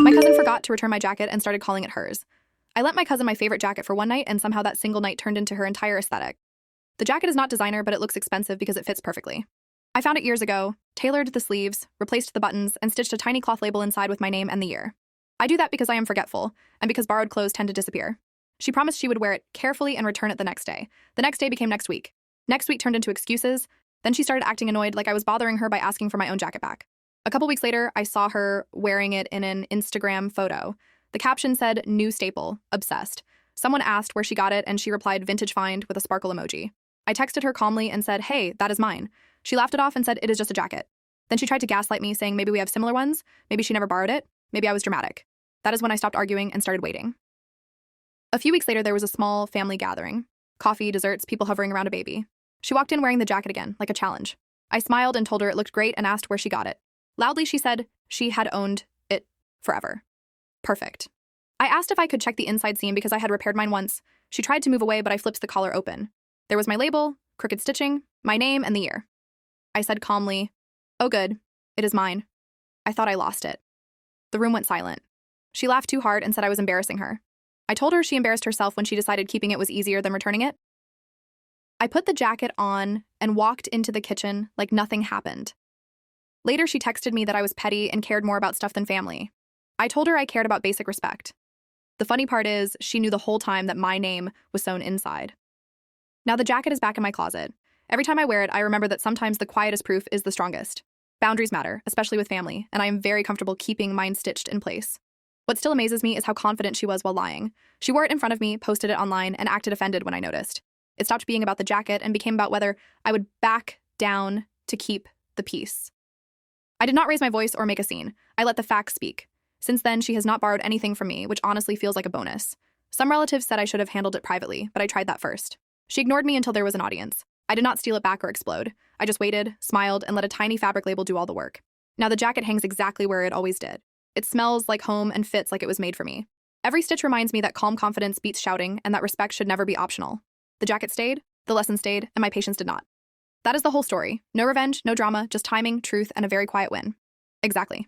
My cousin forgot to return my jacket and started calling it hers. I lent my cousin my favorite jacket for one night, and somehow that single night turned into her entire aesthetic. The jacket is not designer, but it looks expensive because it fits perfectly. I found it years ago, tailored the sleeves, replaced the buttons, and stitched a tiny cloth label inside with my name and the year. I do that because I am forgetful, and because borrowed clothes tend to disappear. She promised she would wear it carefully and return it the next day. The next day became next week. Next week turned into excuses. Then she started acting annoyed, like I was bothering her by asking for my own jacket back. A couple weeks later, I saw her wearing it in an Instagram photo. The caption said, "New staple, obsessed." Someone asked where she got it, and she replied, "Vintage find," with a sparkle emoji. I texted her calmly and said, "Hey, that is mine." She laughed it off and said, "It is just a jacket." Then she tried to gaslight me, saying maybe we have similar ones, maybe she never borrowed it, maybe I was dramatic. That is when I stopped arguing and started waiting. A few weeks later, there was a small family gathering. Coffee, desserts, people hovering around a baby. She walked in wearing the jacket again, like a challenge. I smiled and told her it looked great and asked where she got it. Loudly, she said she had owned it forever. Perfect. I asked if I could check the inside seam because I had repaired mine once. She tried to move away, but I flipped the collar open. There was my label, crooked stitching, my name, and the year. I said calmly, "Oh good, it is mine." I thought I lost it. The room went silent. She laughed too hard and said I was embarrassing her. I told her she embarrassed herself when she decided keeping it was easier than returning it. I put the jacket on and walked into the kitchen like nothing happened. Later, she texted me that I was petty and cared more about stuff than family. I told her I cared about basic respect. The funny part is, she knew the whole time that my name was sewn inside. Now the jacket is back in my closet. Every time I wear it, I remember that sometimes the quietest proof is the strongest. Boundaries matter, especially with family, and I am very comfortable keeping mine stitched in place. What still amazes me is how confident she was while lying. She wore it in front of me, posted it online, and acted offended when I noticed. It stopped being about the jacket and became about whether I would back down to keep the peace. I did not raise my voice or make a scene. I let the facts speak. Since then, she has not borrowed anything from me, which honestly feels like a bonus. Some relatives said I should have handled it privately, but I tried that first. She ignored me until there was an audience. I did not steal it back or explode. I just waited, smiled, and let a tiny fabric label do all the work. Now the jacket hangs exactly where it always did. It smells like home and fits like it was made for me. Every stitch reminds me that calm confidence beats shouting and that respect should never be optional. The jacket stayed, the lesson stayed, and my patience did not. That is the whole story. No revenge, no drama, just timing, truth, and a very quiet win. Exactly.